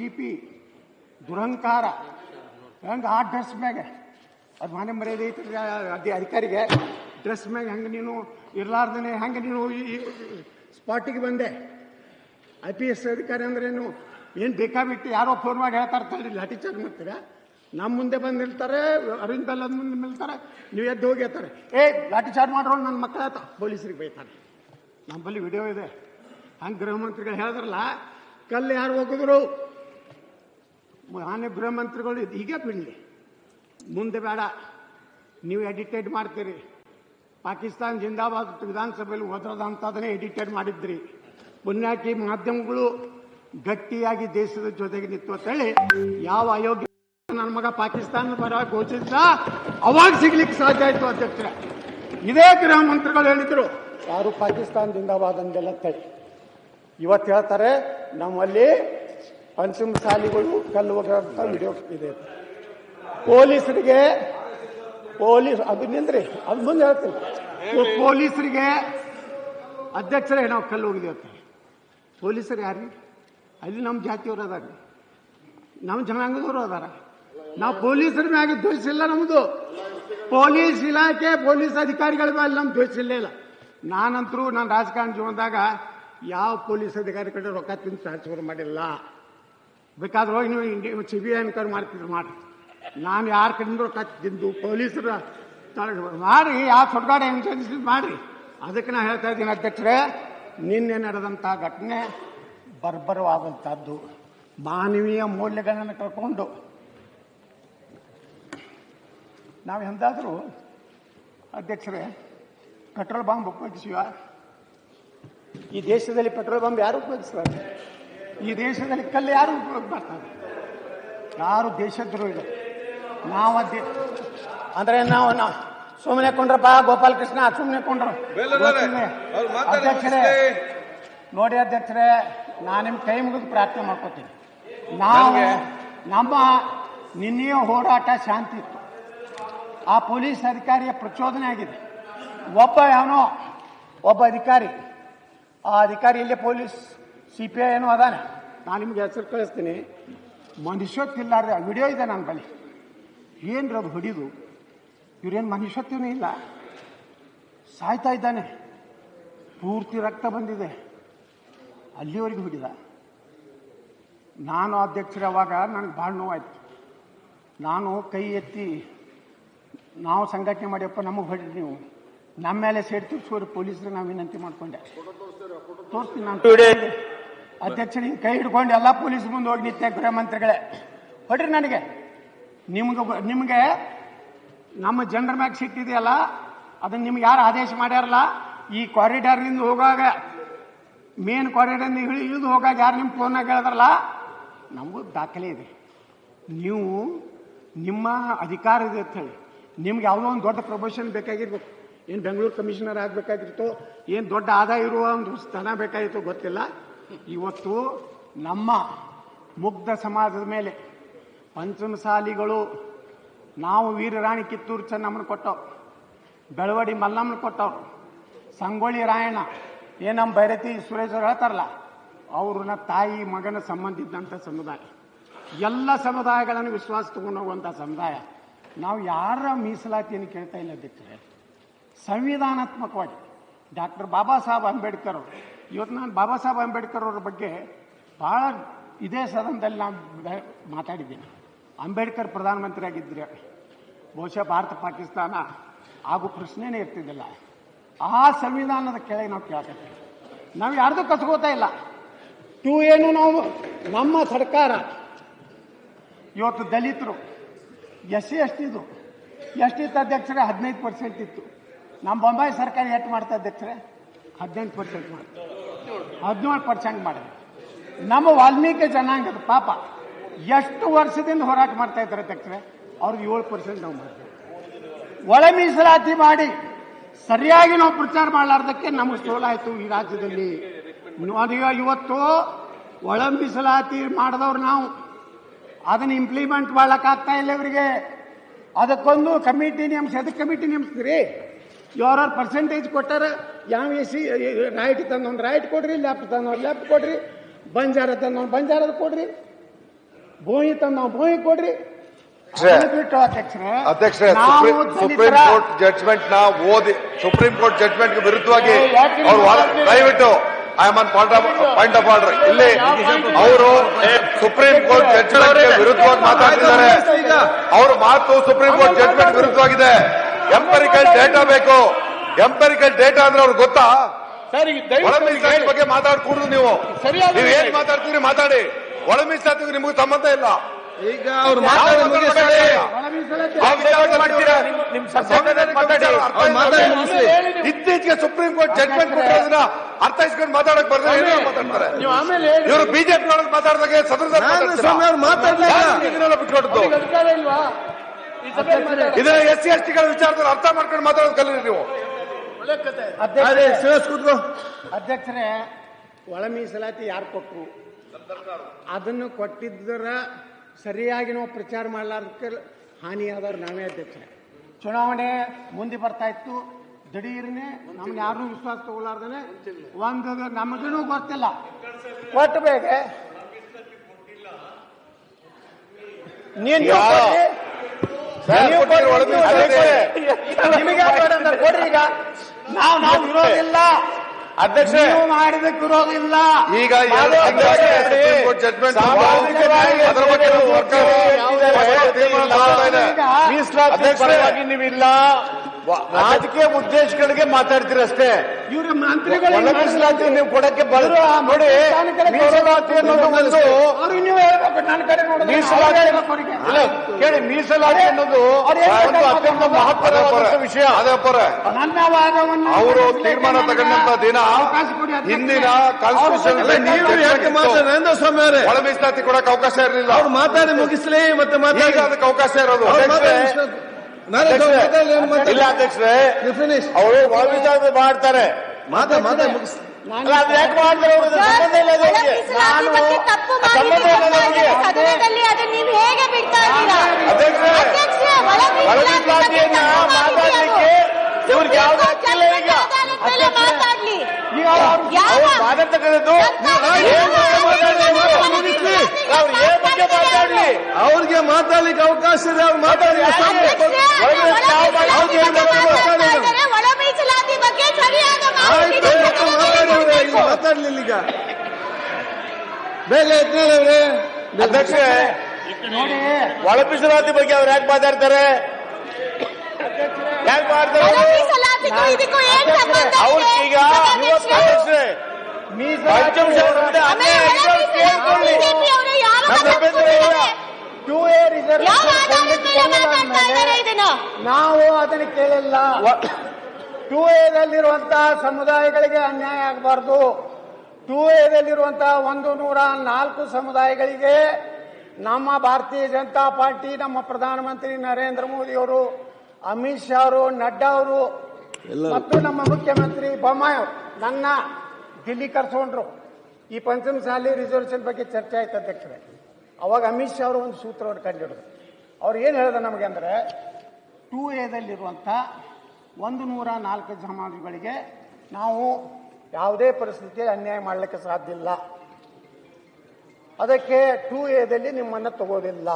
DGP ದುರಂಕಾರ ಹೆಂಗೆ ಆ dress ಮ್ಯಾಗೆ ಅದು ಮನೆ ಮರ್ಯಾದೆ ಐತಿ ಅಧಿಕಾರಿಗೆ ಡ್ರೆಸ್ ಮ್ಯಾಗ ಹೆಂಗೆ ನೀನು ಇರಲಾರ್ದೇ ಹೆಂಗೆ ನೀನು ಈ ಸ್ಪಾಟಿಗೆ ಬಂದೆ IPS ಅಧಿಕಾರಿ ಅಂದ್ರೇನು ಏನು ಬೇಕಾಬಿಟ್ಟು ಯಾರೋ ಫೋನ್ ಮಾಡಿ ಹೇಳ್ತಾರೆ ಲಾಠಿ ಚಾರ್ಜ್ ಮಾಡ್ತೀರಾ ನಮ್ಮ ಮುಂದೆ ಬಂದು ನಿಲ್ತಾರೆ ಅರವಿಂದ್ ಬೆಲ್ಲದ ಮುಂದೆ ನಿಲ್ತಾರೆ ನೀವು ಎದ್ದು ಹೋಗಿ ಹೇಳ್ತಾರೆ ಲಾಠಿ ಚಾರ್ಜ್ ಮಾಡೋರು ನನ್ನ ಮಕ್ಕಳ ಆಯ್ತು ಪೊಲೀಸರಿಗೆ ಬೈತಾರೆ ನಮ್ಮಲ್ಲಿ ವಿಡಿಯೋ ಇದೆ ಹಂಗೆ ಗೃಹ ಮಂತ್ರಿಗಳು ಹೇಳಿದ್ರಲ್ಲ ಕಲ್ಲು ಯಾರು ಹೋಗಿದ್ರು ಮಾನ್ಯ ಗೃಹ ಮಂತ್ರಿಗಳು ಹೀಗೆ ಬಿಡಲಿ ಮುಂದೆ ಬೇಡ ನೀವು ಎಡಿಟೇಟ್ ಮಾಡ್ತೀರಿ ಪಾಕಿಸ್ತಾನ ಜಿಂದಾಬಾದ್ ವಿಧಾನಸಭೆಯಲ್ಲಿ ಓದೋದಂಥದನ್ನೇ ಎಡಿಟೇಟ್ ಮಾಡಿದ್ರಿ ಪುಣ್ಯಾಕಿ ಮಾಧ್ಯಮಗಳು ಗಟ್ಟಿಯಾಗಿ ದೇಶದ ಜೊತೆಗೆ ನಿಂತು ಅಂತೇಳಿ ಯಾವ ಅಯೋಗ್ಯ ನನ್ನ ಮಗ ಪಾಕಿಸ್ತಾನದ ಪರ ಘೋಷಿಸಿದ ಅವಾಗ ಸಿಗ್ಲಿಕ್ಕೆ ಸಾಧ್ಯ ಆಯ್ತು ಅಧ್ಯಕ್ಷರೇ ಇದೇ ಗೃಹ ಮಂತ್ರಿಗಳು ಹೇಳಿದ್ರು ಯಾರು ಪಾಕಿಸ್ತಾನ ಜಿಂದಾಬಾದ್ ಅಂದೆಲ್ಲ ತಳಿ ಇವತ್ತು ಹೇಳ್ತಾರೆ ನಮ್ಮಲ್ಲಿ ಪಂಚಮ ಶಾಲಿಗಳು ಕಲ್ಲು ಹೋಗೋಂಥ ವಿಡಿಯೋ ಇದೆ ಪೊಲೀಸರಿಗೆ ಅದು ನಿಂದ್ರಿ ಅದು ಮುಂದೆ ಹೇಳ್ತೀನಿ ಪೊಲೀಸರಿಗೆ ಅಧ್ಯಕ್ಷರೇ ನಾವು ಕಲ್ಲು ಹೋಗಿದ್ದೇವೆ ಪೊಲೀಸರು ಯಾರು ಅಲ್ಲಿ ನಮ್ಮ ಜಾತಿಯವರು ಅದಾರ ನಮ್ಮ ಜನಾಂಗದವರು ಅದಾರ ನಾವು ಪೊಲೀಸರ ಮ್ಯಾಗ ದ್ವೇಷಿಲ್ಲ ನಮ್ದು ಪೊಲೀಸ್ ಇಲಾಖೆ ಪೊಲೀಸ್ ಅಧಿಕಾರಿಗಳ ಮೇಲೆ ನಮ್ಗೆ ದ್ವೇಷಿಲ್ಲೇ ಇಲ್ಲ ನಾನಂತರೂ ನನ್ನ ರಾಜಕಾರಣ ಜೀವನದಾಗ ಯಾವ ಪೊಲೀಸ್ ಅಧಿಕಾರಿ ಕಡೆ ರೊಕ್ಕ ತಿಂದು ಟ್ರಾನ್ಸ್ಫರ್ ಮಾಡಿಲ್ಲ ಬೇಕಾದ್ರೆ ಹೋಗಿ ನೀವು CBI ಅನ್ಕೊಂಡು ಮಾಡ್ತಿದ್ರು ಮಾಡಿ ನಾನು ಯಾರ ಕಡೆಯಿಂದ ರೊಕ್ಕ ತಿಂದು ಪೊಲೀಸರ ಮಾಡಿ ಯಾವ ತೊಡಗಾಡ ಇನ್ಸೂರೆನ್ಸ್ ಮಾಡಿರಿ ಅದಕ್ಕೆ ನಾನು ಹೇಳ್ತಾ ಇದ್ದೀನಿ ಅಧ್ಯಕ್ಷರೇ ನಿನ್ನೆ ನಡೆದಂಥ ಘಟನೆ ಬರ್ಬರವಾದಂಥದ್ದು ಮಾನವೀಯ ಮೌಲ್ಯಗಳನ್ನು ಕಳ್ಕೊಂಡು ನಾವು ಎಂದಾದರೂ ಅಧ್ಯಕ್ಷರೇ ಪೆಟ್ರೋಲ್ ಬಾಂಬ್ ಉಪಯೋಗಿಸುವ ಈ ದೇಶದಲ್ಲಿ ಪೆಟ್ರೋಲ್ ಬಾಂಬ್ ಯಾರು ಉಪಯೋಗಿಸ್ತಾರೆ ಈ ದೇಶದಲ್ಲಿ ಕಲ್ಲು ಯಾರು ಉಪಯೋಗ ಮಾಡ್ತಾರೆ ಯಾರು ದೇಶದ್ರೋಹಿಗಳು ನಾವು ಅಂದ್ರೆ ನಾವು ಸುಮ್ಮನೆ ಕೊಂಡ್ರಪ್ಪ ಗೋಪಾಲಕೃಷ್ಣ ಸುಮ್ಮನೆ ಕೊಂಡ್ರು ಅಧ್ಯಕ್ಷರೇ ನೋಡಿ ಅಧ್ಯಕ್ಷರೇ ನಾನು ನಿಮ್ಮ ಕೈ ಮುಗಿದು ಪ್ರಾರ್ಥನೆ ಮಾಡ್ಕೋತೀನಿ ನಾವು ನಮ್ಮ ನಿನ್ನೆಯ ಹೋರಾಟ ಶಾಂತಿ ಇತ್ತು ಆ ಪೊಲೀಸ್ ಅಧಿಕಾರಿಯ ಪ್ರಚೋದನೆ ಆಗಿದೆ ಒಬ್ಬ ಅಧಿಕಾರಿ ಆ ಅಧಿಕಾರಿ ಇಲ್ಲೇ ಪೊಲೀಸ್ CPI ಏನೋ ಅದಾನೆ ನಾನು ನಿಮ್ಗೆ ಹೆಸರು ಕಳಿಸ್ತೀನಿ ಮನುಷ್ಯತ್ತಿಲ್ಲಾರ್ದೆ ವಿಡಿಯೋ ಇದೆ ನನ್ನ ಬಳಿ ಏನ್ರಿ ಅದು ಹೊಡಿದು ಇವ್ರೇನು ಮನುಷ್ಯತ್ವನೇ ಇಲ್ಲ ಸಾಯ್ತಾ ಇದ್ದಾನೆ ಪೂರ್ತಿ ರಕ್ತ ಬಂದಿದೆ ಅಲ್ಲಿವರೆಗೂ ಹೊಡಿದ ನಾನು ಅಧ್ಯಕ್ಷರೇ ಅವಾಗ ನನಗೆ ಭಾಳ ನೋವಾಯ್ತು ನಾನು ಕೈ ಎತ್ತಿ ನಾವು ಸಂಘಟನೆ ಮಾಡಿಯಪ್ಪ ನಮಗೆ ಹೊಡಿ ನೀವು ನಮ್ಮ ಮೇಲೆ ಸೇಡ್ ತಿರ್ಸೋರು ಪೊಲೀಸರಿಗೆ ನಾವು ವಿನಂತಿ ಮಾಡ್ಕೊಂಡೆ ತೋರಿಸ್ತೀನಿ ನಾನು ಅಧ್ಯಕ್ಷರು ಹಿಂಗೆ ಕೈ ಹಿಡ್ಕೊಂಡು ಎಲ್ಲ ಪೊಲೀಸ್ ಮುಂದೆ ಹೋಗಿ ನಿತ್ಯ ಗೃಹ ಮಂತ್ರಿಗಳೇ ಹೊಡ್ರಿ ನನಗೆ ನಿಮಗೆ ನಮ್ಮ ಜನರ ಮ್ಯಾಗ ಸಿಟ್ಟಿದೆಯಲ್ಲ ಅದನ್ನು ನಿಮ್ಗೆ ಯಾರು ಆದೇಶ ಮಾಡ್ಯಾರಲ್ಲ ಈ ಕಾರಿಡಾರ್ನಿಂದ ಹೋಗಾಗ ಮೇನ್ ಕಾರಿಡಾರ್ನಿಂದ ಇಳಿದು ಹೋಗಾಗ ಯಾರು ನಿಮ್ಮ ಫೋನ್ನಾಗ ಹೇಳಿದ್ರಲ್ಲ ನಮಗೂ ದಾಖಲೆ ಇದೆ ನೀವು ನಿಮ್ಮ ಅಧಿಕಾರ ಇದೆ ಅಂತ ಹೇಳಿ ನಿಮ್ಗೆ ಯಾವುದೋ ಒಂದು ದೊಡ್ಡ ಪ್ರಮೋಷನ್ ಬೇಕಾಗಿರ್ಬೇಕು ಏನು ಬೆಂಗಳೂರು ಕಮಿಷನರ್ ಆಗಬೇಕಾಗಿರ್ತೋ ಏನು ದೊಡ್ಡ ಆದಾಯ ಇರುವ ಒಂದು ಸ್ಥಾನ ಬೇಕಾಗಿತ್ತೋ ಗೊತ್ತಿಲ್ಲ ಇವತ್ತು ನಮ್ಮ ಮುಗ್ಧ ಸಮಾಜದ ಮೇಲೆ ಪಂಚಮಸಾಲಿಗಳು ನಾವು ವೀರರಾಣಿ ಕಿತ್ತೂರು ಚೆನ್ನಮ್ಮನ ಕೊಟ್ಟವ್ರು ಬೆಳವಡಿ ಮಲ್ಲಮ್ಮನ ಕೊಟ್ಟವ್ರು ಸಂಗೊಳ್ಳಿ ರಾಯಣ್ಣ ನಮ್ಮ ಭೈರತಿ ಸುರೇಶ್ ಅವರು ಹೇಳ್ತಾರಲ್ಲ ಅವ್ರನ್ನ ತಾಯಿ ಮಗನ ಸಂಬಂಧ ಇದ್ದಂಥ ಸಮುದಾಯ ಎಲ್ಲ ಸಮುದಾಯಗಳನ್ನು ವಿಶ್ವಾಸ ತಗೊಂಡು ಹೋಗುವಂಥ ಸಮುದಾಯ ನಾವು ಯಾರ ಮೀಸಲಾತಿಯನ್ನು ಕೇಳ್ತಾ ಇಲ್ಲ ಅಧ್ಯಕ್ಷರೇ ಸಂವಿಧಾನಾತ್ಮಕವಾಗಿ ಡಾಕ್ಟರ್ ಬಾಬಾ ಸಾಹೇಬ್ ಅಂಬೇಡ್ಕರ್ ಅವರು ಇವತ್ತು ನಾನು ಬಾಬಾ ಸಾಹೇಬ್ ಅಂಬೇಡ್ಕರ್ ಅವ್ರ ಬಗ್ಗೆ ಭಾಳ ಇದೇ ಸದನದಲ್ಲಿ ನಾನು ಮಾತಾಡಿದ್ದೀನಿ ಅಂಬೇಡ್ಕರ್ ಪ್ರಧಾನಮಂತ್ರಿ ಆಗಿದ್ದರೆ ಬಹುಶಃ ಭಾರತ ಪಾಕಿಸ್ತಾನ ಹಾಗೂ ಪ್ರಶ್ನೆನೇ ಇರ್ತಿದ್ದಿಲ್ಲ ಆ ಸಂವಿಧಾನದ ಕೆಳಗೆ ನಾವು ಕೇಳಕತ್ತೀವಿ ನಾವು ಯಾರ್ದು ಕಸ್ಕೋತಾ ಇಲ್ಲ ಏನು ನಾವು ನಮ್ಮ ಸರ್ಕಾರ ಇವತ್ತು ದಲಿತರು SC ST ಎಷ್ಟಿತ್ತು ಅಧ್ಯಕ್ಷರೇ 15% ಇತ್ತು ನಮ್ಮ ಬೊಂಬಾಯಿ ಸರ್ಕಾರ ಎಷ್ಟು ಮಾಡ್ತಾ ಅಧ್ಯಕ್ಷರೇ 18% ಮಾಡ್ತಾರೆ 17% ಮಾಡಿದೆ ನಮ್ಮ ವಾಲ್ಮೀಕಿ ಜನಾಂಗದ ಪಾಪ ಎಷ್ಟು ವರ್ಷದಿಂದ ಹೋರಾಟ ಮಾಡ್ತಾ ಇದ್ದಾರೆ ಅಧ್ಯಕ್ಷರೇ ಅವ್ರಿಗೆ 7% ನಾವು ಮಾಡ್ತೀವಿ ಒಳ ಮೀಸಲಾತಿ ಮಾಡಿ ಸರಿಯಾಗಿ ನಾವು ಪ್ರಚಾರ ಮಾಡಲಾರ್ದಕ್ಕೆ ನಮಗೆ ಸೋಲಾಯಿತು ಈ ರಾಜ್ಯದಲ್ಲಿ ಇವತ್ತು ಒಳ ಮೀಸಲಾತಿ ಮಾಡಿದವ್ರು ನಾವು ಅದನ್ನು ಇಂಪ್ಲಿಮೆಂಟ್ ಮಾಡ್ಲಿಕ್ಕಾಗ್ತಾ ಇಲ್ಲ ಇವರಿಗೆ ಅದಕ್ಕೊಂದು ಕಮಿಟಿ ನೇಮಿಸಿ ಅದಕ್ಕೆ ಕಮಿಟಿ ನೇಮಿಸ್ತೀರಿ ಯಾರು ಪರ್ಸೆಂಟೇಜ್ ಕೊಟ್ಟಾರ ಯಾವ SC ರೈಟ್ ತಂದವ್ನು ರೈಟ್ ಕೊಡ್ರಿ ಲೆಫ್ಟ್ ತಂದವ್ನು ಲೆಫ್ಟ್ ಕೊಡ್ರಿ ಬಂಜಾರ ತಂದವ್ನು ಬಂಜಾರದ ಕೊಡ್ರಿ ಭೂಮಿ ತಂದು ನಾವು ಭೂಮಿ ಕೊಡ್ರಿ ಬಿಟ್ಟು ಅಧ್ಯಕ್ಷರೇ ಸುಪ್ರೀಂ ಕೋರ್ಟ್ ಜಡ್ಜ್ಮೆಂಟ್ ನ ಓದಿ ಸುಪ್ರೀಂ ಕೋರ್ಟ್ ಜಡ್ಜ್ಮೆಂಟ್ ವಿರುದ್ಧವಾಗಿ ಅವರು ದಯವಿಟ್ಟು I am on point of order ಇಲ್ಲಿ ಅವರು ಸುಪ್ರೀಂ ಕೋರ್ಟ್ ಜಡ್ಜ್ಮೆಂಟ್ ವಿರುದ್ಧವಾಗಿ ಮಾತಾಡ್ತಿದ್ದಾರೆ. ಅವ್ರ ಮಾತು ಸುಪ್ರೀಂ ಕೋರ್ಟ್ ಜಡ್ಜ್ಮೆಂಟ್ ವಿರುದ್ಧವಾಗಿದೆ. ಎಂಪರಿಕಲ್ ಡೇಟಾ ಬೇಕು. ಎಂಪರಿಕಲ್ ಡೇಟಾ ಅಂದ್ರೆ ಅವ್ರಿಗೆ ಗೊತ್ತಾ? ಒಳ ಮೀಸಲಾತಿ ಬಗ್ಗೆ ಮಾತಾಡ್ಕೂಡುದು ನೀವು ಏನ್ ಮಾತಾಡ್ತೀರಿ ಮಾತಾಡಿ. ಒಳ ಮೀಸಲಾತಿಗೂ ನಿಮಗೂ ಸಂಬಂಧ ಇಲ್ಲ. ಈಗ ಅವ್ರು ಇತ್ತೀಚೆಗೆ ಸುಪ್ರೀಂ ಕೋರ್ಟ್ ಜಡ್ಜ್ಮೆಂಟ್ ಕೊಟ್ಟಿರೋದನ್ನ ಅರ್ಥೈಸ್ಕೊಂಡು ಮಾತಾಡಕ್ ಬರ್ತಾರೆ. ಮಾತಾಡ್ತಾರೆ ಇವರು ಬಿಜೆಪಿ ಒಳಗೆ ಮಾತಾಡಿದಾಗ ಸದನದಲ್ಲಿ ಬಿಟ್ಕೊಟ್ಟು ಇದನ್ನ SC ST ಗಳ ವಿಚಾರದಲ್ಲಿ ಅರ್ಥ ಮಾಡ್ಕೊಂಡು ಮಾತಾಡೋದು ಕಲೀರಿ ನೀವು. ಅಧ್ಯಕ್ಷರೇ, ಒಳ ಮೀಸಲಾತಿ ಯಾರು ಕೊಟ್ಟರು? ಅದನ್ನು ಕೊಟ್ಟಿದ್ದರ ಸರಿಯಾಗಿ ನಾವು ಪ್ರಚಾರ ಮಾಡಲಾರ್ದಕ್ಕೆ ಹಾನಿಯಾದವ್ರು ನಾವೇ ಅಧ್ಯಕ್ಷರೇ. ಚುನಾವಣೆ ಮುಂದೆ ಬರ್ತಾ ಇತ್ತು, ದಿಢೀರ್ನೆ ನಮ್ಗೆ ಯಾರನ್ನೂ ವಿಶ್ವಾಸ ತಗೊಳ್ಳಾರ್ದೇ ಒಂದು ನಮಗೂ ಗೊತ್ತಿಲ್ಲ ಕೊಟ್ಟು ಬೇಗ ನಿಮಗೆ ಕೊಡ್ರಿ. ಈಗ ನಾವು ವಿರೋಧಿಲ್ಲ ಅಧ್ಯಕ್ಷ, ಮಾಡಿದಕ್ಕೆ ವಿರೋಧಿಲ್ಲ. ಈಗ ಮೀಸಲಾತಿ ನೀವಿಲ್ಲ, ರಾಜಕೀಯ ಉದ್ದೇಶಗಳಿಗೆ ಮಾತಾಡ್ತೀರಿ ಅಷ್ಟೇ. ಇವ್ರ ಮಂತ್ರಿಗಳು ಮೀಸಲಾತಿ ನೀವು ಕೊಡಕ್ಕೆ ಬರೋ ನೋಡಿ. ಮೀಸಲಾತಿ ಅನ್ನೋದು ಒಂದು ಕೇಳಿ, ಮೀಸಲಾತಿ ಅನ್ನೋದು ಒಂದು ಅತ್ಯಂತ ಮಹತ್ತರವಾದ ವಿಷಯ. ನನ್ನ ವಾದವನ್ನು ಅವರು ತೀರ್ಮಾನ ತಗೊಂಡಂತ ದಿನ ಹಿಂದಿನ ಕಾನ್ಸ್ಟಿಟ್ಯೂಷನ್ ನರೇಂದ್ರ ಸ್ವಾಮಿ ಅವರೇ ಒಳ ಮೀಸಲಾತಿ ಕೊಡಕ್ಕೆ ಅವಕಾಶ ಇರಲಿಲ್ಲ. ಅವ್ರು ಮಾತಾಡಿ ಮುಗಿಸ್ಲಿ, ಮತ್ತೆ ಈಗ ಅದಕ್ಕೆ ಅವಕಾಶ ಇರೋದು. ಇಲ್ಲ ಅಧ್ಯಕ್ಷರೇ, ಅವರು ಒಳ ಮೀಸಲಾತಿ ಮಾಡ್ತಾರೆ. ಯಾಕೆ ಮಾಡ್ತಾರೆ? ಸಂಬಂಧ ಇಲ್ಲ ಅಧ್ಯಕ್ಷರೇ, ಒಳ ಮೀಸಲಾತಿಯನ್ನ ಮಾತಾಡ್ಲಿಕ್ಕೆ ಇವ್ರಿಗೆ ಯಾವ್ದು ಹಕ್ಕಿಲ್ಲ. ಈಗ ಮಾತಾಡ್ತಕ್ಕಂಥದ್ದು ಅವ್ರಿಗೆ ಮಾತಾಡ್ಲಿಕ್ಕೆ ಅವಕಾಶ ಇದೆ. ಅವ್ರು ಮಾತಾಡಿ ಮಾತಾಡ್ಲಿಲ್ಲ. ಈಗ ಬೇಗ ಎತ್ತೇಳವ್ರೆ. ಅಧ್ಯಕ್ಷರೇ, ಒಳ ಮೀಸಲಾತಿ ಬಗ್ಗೆ ಅವ್ರು ಯಾಕೆ ಮಾತಾಡ್ತಾರೆ? ಯಾಕೆ ಮಾಡ್ತಾರೆ ಅವ್ರಿಗೀಗ? ಅಧ್ಯಕ್ಷರೇ, ನಾವು ಅದನ್ನು ಕೇಳಿಲ್ಲ. 2A ಸಮುದಾಯಗಳಿಗೆ ಅನ್ಯಾಯ ಆಗಬಾರ್ದು. 2A 104 ಸಮುದಾಯಗಳಿಗೆ ನಮ್ಮ ಭಾರತೀಯ ಜನತಾ ಪಾರ್ಟಿ, ನಮ್ಮ ಪ್ರಧಾನಮಂತ್ರಿ ನರೇಂದ್ರ ಮೋದಿ ಅವರು, ಅಮಿತ್ ಶಾ ಅವರು, ನಡ್ಡಾ ಅವರು ಮತ್ತು ನಮ್ಮ ಮುಖ್ಯಮಂತ್ರಿ ಬೊಮ್ಮಾಯಿ ಅವರು ನನ್ನ ದಿಲ್ಲಿ ಕರ್ಸ್ಕೊಂಡ್ರು. ಈ ಪಂಚಮಸಾಲಿ ರಿಸರ್ವೇಷನ್ ಬಗ್ಗೆ ಚರ್ಚೆ ಆಯ್ತು ಅಧ್ಯಕ್ಷರೇ. ಅವಾಗ ಅಮಿತ್ ಶಾ ಅವರು ಒಂದು ಸೂತ್ರವನ್ನು ಕಂಡುಹಿಡಿದ್ರು. ಅವ್ರು ಏನು ಹೇಳಿದ್ರು ನಮಗೆ ಅಂದರೆ, 2A 104 ಸಮಾಜಗಳಿಗೆ ನಾವು ಯಾವುದೇ ಪರಿಸ್ಥಿತಿಯಲ್ಲಿ ಅನ್ಯಾಯ ಮಾಡಲಿಕ್ಕೆ ಸಾಧ್ಯ ಇಲ್ಲ. ಅದಕ್ಕೆ 2A ನಿಮ್ಮನ್ನು ತಗೋದಿಲ್ಲ.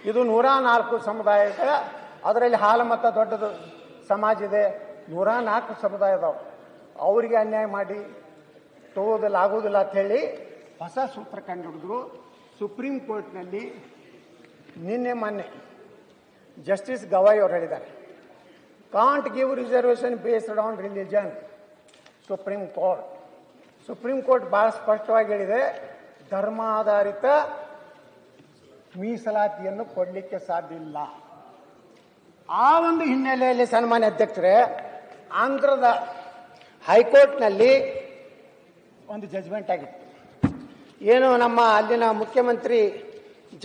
ಇದು 104 ಸಮುದಾಯಗಳ, ಅದರಲ್ಲಿ ಹಾಲಮತ ದೊಡ್ಡದು ಸಮಾಜ ಇದೆ, 104 ಸಮುದಾಯ ಅದಾವ. ಅವರಿಗೆ ಅನ್ಯಾಯ ಮಾಡಿ ತಗೋದಿಲ್ಲ, ಆಗೋದಿಲ್ಲ ಅಂತ ಹೇಳಿ ಹೊಸ ಸೂತ್ರ ಕಂಡುಹಿಡಿದ್ರು. ಸುಪ್ರೀಂ ಕೋರ್ಟ್ನಲ್ಲಿ ಮೊನ್ನೆ ಜಸ್ಟಿಸ್ ಗವಾಯಿ ಅವರು ಹೇಳಿದ್ದಾರೆ, can't give reservation based on religion. Supreme court ಬಹಳ ಸ್ಪಷ್ಟವಾಗಿ ಹೇಳಿದೆ, ಧರ್ಮಾಧಾರಿತ ಮೀಸಲಾತಿಯನ್ನು ಕೊಡಲಿಕ್ಕೆ ಸಾಧ್ಯ ಇಲ್ಲ. ಆ ಒಂದು ಹಿನ್ನೆಲೆಯಲ್ಲಿ ಸನ್ಮಾನ್ಯ ಅಧ್ಯಕ್ಷರೇ, ಆಂಧ್ರದ ಹೈಕೋರ್ಟ್ನಲ್ಲಿ ಒಂದು ಜಜ್ಮೆಂಟ್ ಆಗಿತ್ತು. ಏನು ನಮ್ಮ ಅಲ್ಲಿನ ಮುಖ್ಯಮಂತ್ರಿ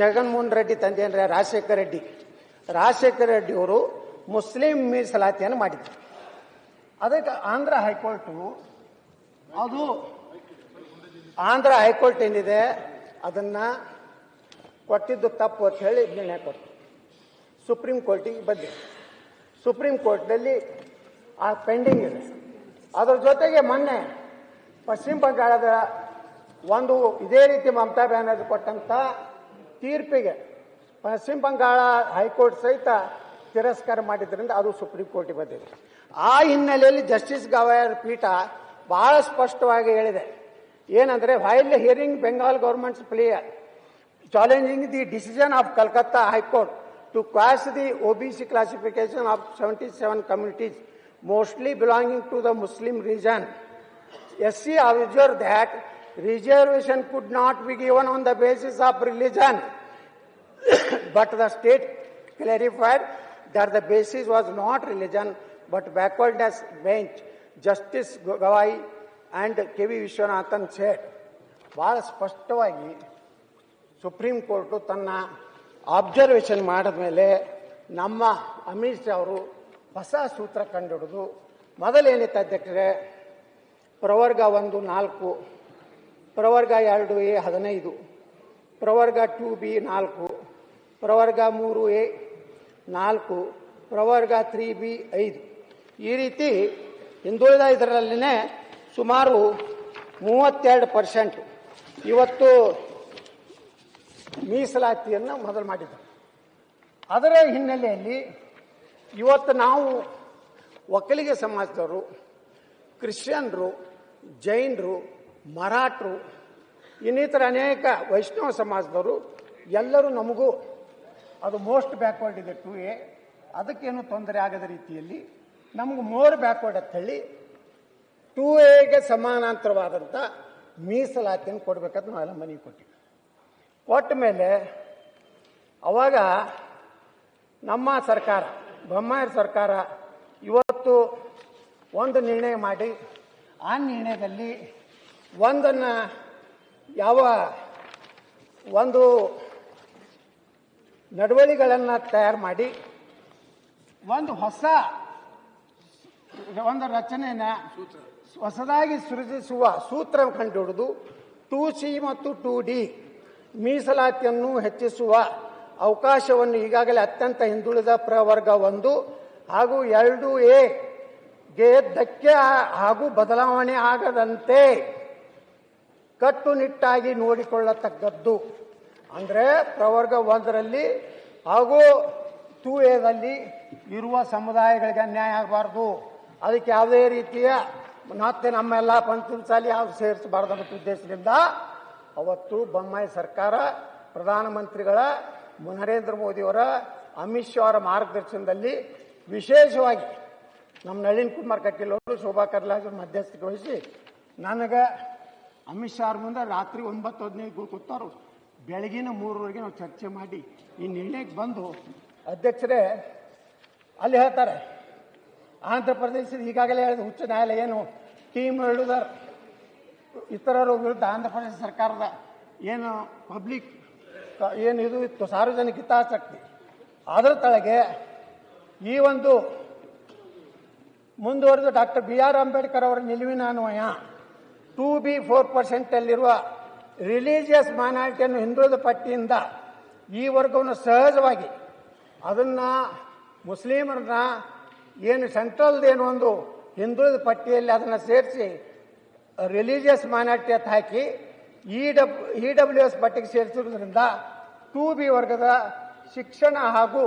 ಜಗನ್ಮೋಹನ್ ರೆಡ್ಡಿ ತಂದೆಯಂದ್ರೆ ರಾಜಶೇಖರ ರೆಡ್ಡಿ ಅವರು ಮುಸ್ಲಿಂ ಮೀಸಲಾತಿಯನ್ನು ಮಾಡಿದ್ರು. ಅದಕ್ಕೆ ಆಂಧ್ರ ಹೈಕೋರ್ಟ್ ಏನಿದೆ ಅದನ್ನ ಕೊಟ್ಟಿದ್ದು ತಪ್ಪು ಅಂತ ಹೇಳಿ ನಿರ್ಣಯ ಕೊಟ್ಟು ಸುಪ್ರೀಂ ಕೋರ್ಟಿಗೆ ಬಂದಿದೆ. ಸುಪ್ರೀಂ ಕೋರ್ಟ್ನಲ್ಲಿ ಆ ಪೆಂಡಿಂಗ್ ಇದೆ. ಅದರ ಜೊತೆಗೆ ಮೊನ್ನೆ ಪಶ್ಚಿಮ ಬಂಗಾಳದ ಒಂದು ಇದೇ ರೀತಿ ಮಮತಾ ಬ್ಯಾನರ್ಜಿ ಕೊಟ್ಟಂತ ತೀರ್ಪಿಗೆ ಪಶ್ಚಿಮ ಬಂಗಾಳ ಹೈಕೋರ್ಟ್ ಸಹಿತ ತಿರಸ್ಕಾರ ಮಾಡಿದ್ರಿಂದ ಅದು ಸುಪ್ರೀಂ ಕೋರ್ಟಿಗೆ ಬಂದಿದೆ. ಆ ಹಿನ್ನೆಲೆಯಲ್ಲಿ ಜಸ್ಟಿಸ್ ಗವಾಯರ್ ಪೀಠ ಬಹಳ ಸ್ಪಷ್ಟವಾಗಿ ಹೇಳಿದೆ. ಏನಂದ್ರೆ while hearing Bengal governments player challenging the decision of Calcutta high court to quash the OBC classification of 77 communities, mostly belonging to the Muslim region. SC observed that reservation could not be given on the basis of religion, but the state clarified that the basis was not religion, but backwardness bench. Justice Gawai and KV Vishwanathan said, ಬಹಳ ಸ್ಪಷ್ಟವಾಗಿ supreme court ತನ್ನ observation ಮಾಡಿದ ಮೇಲೆ ನಮ್ಮ ಅಮಿತ್ ಶಾ ಅವರು ಹೊಸ ಸೂತ್ರ ಕಂಡುಹಿಡಿದು ಮೊದಲೇನಿತ್ತು ಅಧ್ಯಕ್ಷರೇ, ಪ್ರವರ್ಗ 1 4, ಪ್ರವರ್ಗ 2A 15, ಪ್ರವರ್ಗ 2B 4, ಪ್ರವರ್ಗ 3A 4, ಪ್ರವರ್ಗ 3B 5 ಈ ರೀತಿ ಹಿಂದುಳಿದ ಇದರಲ್ಲಿನೇ ಸುಮಾರು 32% ಇವತ್ತು ಮೀಸಲಾತಿಯನ್ನು ಮೊದಲು ಮಾಡಿದರು. ಅದರ ಹಿನ್ನೆಲೆಯಲ್ಲಿ ಇವತ್ತು ನಾವು ಒಕ್ಕಲಿಗ ಸಮಾಜದವರು, ಕ್ರಿಶ್ಚಿಯನ್ರು, ಜೈನರು, ಮರಾಠರು, ಇನ್ನಿತರ ಅನೇಕ ವೈಷ್ಣವ ಸಮಾಜದವರು ಎಲ್ಲರೂ ನಮಗೂ ಅದು ಮೋಸ್ಟ್ ಬ್ಯಾಕ್ವರ್ಡ್ ಇದೆ 2A, ಅದಕ್ಕೇನು ತೊಂದರೆ ಆಗದ ರೀತಿಯಲ್ಲಿ ನಮಗೂ ಮೋರ್ ಬ್ಯಾಕ್ವರ್ಡ್ ಅಂತ ಹೇಳಿ 2Aಗೆ ಸಮಾನಾಂತರವಾದಂಥ ಮೀಸಲಾತಿಯನ್ನು ಕೊಡಬೇಕಂತ ನಾವೆಲ್ಲ ಮನವಿ ಕೊಟ್ಟಿವಿ. ಕೊಟ್ಟ ಮೇಲೆ ಅವಾಗ ನಮ್ಮ ಸರ್ಕಾರ, ಬೊಮ್ಮಾಯಿ ಸರ್ಕಾರ ಇವತ್ತು ಒಂದು ನಿರ್ಣಯ ಮಾಡಿ ಆ ನಿರ್ಣಯದಲ್ಲಿ ಒಂದನ್ನು ಒಂದು ನಡವಳಿಕೆಗಳನ್ನು ತಯಾರು ಮಾಡಿ ಒಂದು ರಚನೆಯನ್ನು ಹೊಸದಾಗಿ ಸೃಜಿಸುವ ಸೂತ್ರ ಕಂಡುಹಿಡಿದು 2C ಮತ್ತು 2D ಮೀಸಲಾತಿಯನ್ನು ಹೆಚ್ಚಿಸುವ ಅವಕಾಶವನ್ನು ಈಗಾಗಲೇ ಅತ್ಯಂತ ಹಿಂದುಳಿದ ಪ್ರವರ್ಗ 1 ಹಾಗೂ 2Aಗೆ ಧಕ್ಕೆ ಹಾಗೂ ಬದಲಾವಣೆ ಆಗದಂತೆ ಕಟ್ಟುನಿಟ್ಟಾಗಿ ನೋಡಿಕೊಳ್ಳತಕ್ಕದ್ದು. ಅಂದರೆ ಪ್ರವರ್ಗ 1ರಲ್ಲಿ ಹಾಗೂ 2Aದಲ್ಲಿ ಇರುವ ಸಮುದಾಯಗಳಿಗೆ ಅನ್ಯಾಯ ಆಗಬಾರ್ದು, ಅದಕ್ಕೆ ಯಾವುದೇ ರೀತಿಯ ಮತ್ತೆ ನಮ್ಮೆಲ್ಲ ಪಂಚಮಸಾಲಿ ಯಾವುದು ಸೇರಿಸಬಾರ್ದು ಅನ್ನೋ ಉದ್ದೇಶದಿಂದ ಅವತ್ತು ಬೊಮ್ಮಾಯಿ ಸರ್ಕಾರ ಪ್ರಧಾನಮಂತ್ರಿಗಳ ನರೇಂದ್ರ ಮೋದಿಯವರ, ಅಮಿತ್ ಶಾ ಅವರ ಮಾರ್ಗದರ್ಶನದಲ್ಲಿ ವಿಶೇಷವಾಗಿ ನಮ್ಮ ನಳಿನ್ ಕುಮಾರ್ ಕಟೀಲ್ ಅವರು, ಶೋಭಾ ಕರ್ಲಾಜ್ ಮಧ್ಯಸ್ಥಿಕೆ ವಹಿಸಿ ನನಗೆ ಅಮಿತ್ ಶಾ ಅವ್ರ ಮುಂದೆ ರಾತ್ರಿ 9:15 ಕೂತಾರು, ಬೆಳಗಿನ 3ವರೆಗೆ ನಾವು ಚರ್ಚೆ ಮಾಡಿ ಈ ನಿರ್ಣಯಕ್ಕೆ ಬಂದು ಅಧ್ಯಕ್ಷರೇ ಅಲ್ಲಿ ಹೇಳ್ತಾರೆ, ಆಂಧ್ರ ಪ್ರದೇಶದ ಈಗಾಗಲೇ ಹೇಳಿದ ಉಚ್ಚ ನ್ಯಾಯಾಲಯ ಏನು ಟೀಮ್ ಹೇಳಿದಾರೆ ಇತರರ ವಿರುದ್ಧ ಆಂಧ್ರ ಪ್ರದೇಶ ಸರ್ಕಾರದ ಏನು ಪಬ್ಲಿಕ್ ಏನು ಇದು ಇತ್ತು ಸಾರ್ವಜನಿಕ ಹಿತಾಸಕ್ತಿ, ಅದರ ತಳಗೆ ಈ ಒಂದು ಮುಂದುವರೆದ ಡಾಕ್ಟರ್ BR ಅಂಬೇಡ್ಕರ್ ಅವರ ನಿಲುವಿನ ಅನ್ವಯ 2B 4%ಅಲ್ಲಿರುವ ರಿಲಿಜಿಯಸ್ ಮೈನಾರಿಟಿಯನ್ನು ಹಿಂದುಳಿದ ಪಟ್ಟಿಯಿಂದ ಈ ವರ್ಗವನ್ನು ಸಹಜವಾಗಿ ಅದನ್ನು ಮುಸ್ಲಿಮರನ್ನ ಏನು ಸೆಂಟ್ರಲ್ದೇನು ಒಂದು ಹಿಂದುಳಿದ ಪಟ್ಟಿಯಲ್ಲಿ ಅದನ್ನು ಸೇರಿಸಿ ರಿಲಿಜಿಯಸ್ ಮೈನಾರಿಟಿ ಅಂತ ಹಾಕಿ EWS ಪಟ್ಟಿಗೆ ಸೇರಿಸಿರುವುದರಿಂದ 2B ವರ್ಗದ ಶಿಕ್ಷಣ ಹಾಗೂ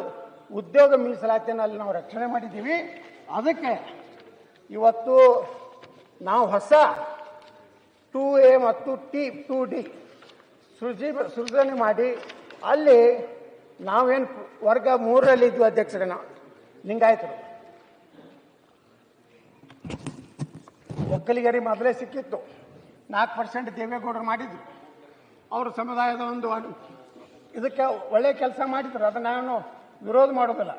ಉದ್ಯೋಗ ಮೀಸಲಾತಿಯನ್ನು ಅಲ್ಲಿ ನಾವು ರಕ್ಷಣೆ ಮಾಡಿದ್ದೀವಿ. ಅದಕ್ಕೆ ಇವತ್ತು ನಾವು ಹೊಸ 2A ಮತ್ತು 2D ಸೃಜನೆ ಮಾಡಿ ಅಲ್ಲಿ ನಾವೇನು ವರ್ಗ 3ರಲ್ಲಿ ಇದ್ವಿ ಅಧ್ಯಕ್ಷರೇ, ನಾವು ಲಿಂಗಾಯತರು ಒಕ್ಕಲಿಗರಿಗೆ ಮೊದಲೇ ಸಿಕ್ಕಿತ್ತು, 4% ದೇವೇಗೌಡರು ಮಾಡಿದ್ರು, ಅವರ ಸಮುದಾಯದ ಒಂದು ಇದಕ್ಕೆ ಒಳ್ಳೆ ಕೆಲಸ ಮಾಡಿದ್ರು, ಅದನ್ನು ನಾನು ವಿರೋಧ ಮಾಡೋದಿಲ್ಲ.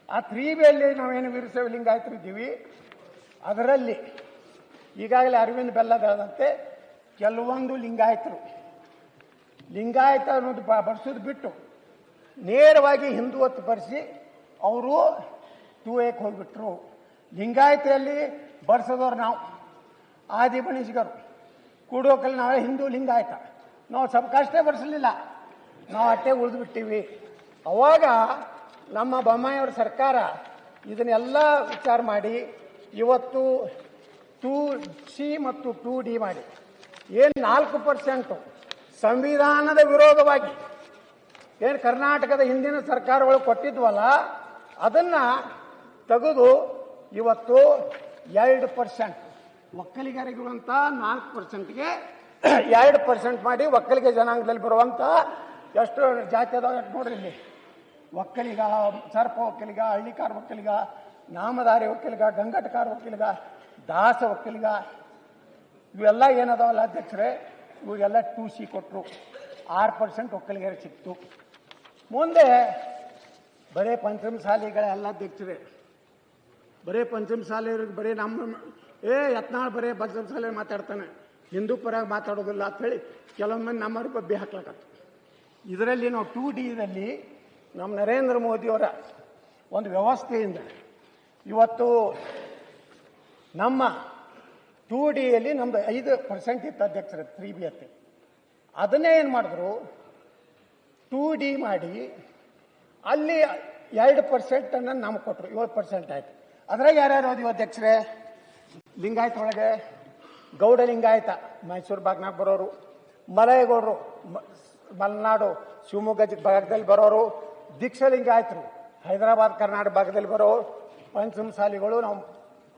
ಆ 3Bಯಲ್ಲಿ ನಾವೇನು ವೀರಶೈವ ಲಿಂಗಾಯತರು ಇದ್ದೀವಿ, ಅದರಲ್ಲಿ ಈಗಾಗಲೇ ಅರವಿಂದ್ ಬೆಲ್ಲದ ಹೇಳದಂತೆ ಕೆಲವೊಂದು ಲಿಂಗಾಯತ ಅನ್ನೋದು ಬರ್ಸೋದು ಬಿಟ್ಟು ನೇರವಾಗಿ ಹಿಂದುತ್ವ ಬರೆಸಿ ಅವರು 2Aಕ್ಕೆ ಹೋಗ್ಬಿಟ್ರು. ಲಿಂಗಾಯತಿಯಲ್ಲಿ ಬರ್ಸೋದವ್ರು ನಾವು ಆದಿ ಬಣಿಸಿಗರು, ಕೂಡೋಕಲ್ಲಿ ನಾವೇ ಹಿಂದೂ ಲಿಂಗಾಯತ, ನಾವು ಸಬ್ಕಾಷ್ಟೇ ಬರ್ಸಲಿಲ್ಲ, ನಾವು ಅಟ್ಟೆ ಉಳಿದು ಬಿಟ್ಟಿವಿ. ಅವಾಗ ನಮ್ಮ ಬೊಮ್ಮಾಯಿಯವರ ಸರ್ಕಾರ ಇದನ್ನೆಲ್ಲ ವಿಚಾರ ಮಾಡಿ ಇವತ್ತು 2C ಮತ್ತು 2D ಮಾಡಿ ಏನು 4% ಸಂವಿಧಾನದ ವಿರೋಧವಾಗಿ ಏನು ಕರ್ನಾಟಕದ ಹಿಂದಿನ ಸರ್ಕಾರಗಳು ಕೊಟ್ಟಿದ್ವಲ್ಲ ಅದನ್ನ ತೆಗೆದು ಇವತ್ತು 2% ಒಕ್ಕಲಿಗರಿಗಿರುವಂತ 4%ಗೆ 2% ಮಾಡಿ ಒಕ್ಕಲಿಗ ಜನಾಂಗದಲ್ಲಿ ಬರುವಂತ ಎಷ್ಟು ಜಾತಿ ಅದಾವ ನೋಡ್ರಿ ಇಲ್ಲಿ. ಒಕ್ಕಲಿಗ, ಸರ್ಪ ಒಕ್ಕಲಿಗ, ಹಳ್ಳಿಕಾರ ಒಕ್ಕಲಿಗ, ನಾಮಧಾರಿ ಒಕ್ಕಲಿಗ, ಗಂಗಟಕಾರ ಒಕ್ಕಲಿಗ, ದಾಸ ಒಕ್ಕಲಿಗ, ಇವೆಲ್ಲ ಏನದಾವಲ್ಲ ಅಧ್ಯಕ್ಷರೇ, ಇವೆಲ್ಲ 2C ಕೊಟ್ಟರು. 6% ಒಕ್ಕಲಿಗರಿಗೆ ಸಿಕ್ತು. ಮುಂದೆ ಬರೇ ಪಂಚಮಸಾಲಿಗಳೆಲ್ಲ ಅಧ್ಯಕ್ಷರೇ, ಬರೇ ಪಂಚಮಸಾಲಿಯವ್ರಿಗೆ ಬರೀ ನಮ್ಮ ಯತ್ನಾಳ್ ಬರೇ ಪಂಚಮಸಾಲಿ ಮಾತಾಡ್ತಾನೆ, ಹಿಂದೂ ಪರ ಮಾತಾಡೋದಿಲ್ಲ ಅಂತ ಹೇಳಿ ಕೆಲವೊಮ್ಮೆ ನಮ್ಮವ್ರ ಬಬ್ಬಿ ಹಾಕ್ಲಕತ್ತು. ಇದರಲ್ಲಿ ನಾವು 2Dದಲ್ಲಿ ನಮ್ಮ ನರೇಂದ್ರ ಮೋದಿಯವರ ಒಂದು ವ್ಯವಸ್ಥೆಯಿಂದ ಇವತ್ತು ನಮ್ಮ 2Dಯಲ್ಲಿ ನಮ್ದು 5% ಇತ್ತು ಅಧ್ಯಕ್ಷರೇ 3B ಅತ್ತೆ. ಅದನ್ನೇ ಏನು ಮಾಡಿದ್ರು 2D ಮಾಡಿ ಅಲ್ಲಿ 2% ಅನ್ನ ನಮ್ಗೆ ಕೊಟ್ಟರು, 7% ಆಯ್ತು. ಅದ್ರಾಗ ಯಾರ್ಯಾರು ಓದಿವ ಅಧ್ಯಕ್ಷರೇ? ಲಿಂಗಾಯತ ಒಳಗೆ ಗೌಡ ಲಿಂಗಾಯತ ಮೈಸೂರು ಭಾಗನಾಗ ಬರೋರು, ಮಲಯಗೌಡರು ಮಲೆನಾಡು ಶಿವಮೊಗ್ಗ ಭಾಗದಲ್ಲಿ ಬರೋರು, ದೀಕ್ಷಾ ಲಿಂಗಾಯತರು ಹೈದರಾಬಾದ್ ಕರ್ನಾಟಕ ಭಾಗದಲ್ಲಿ ಬರೋರು, ಪಂಚಮಸಾಲಿಗಳು ನಾವು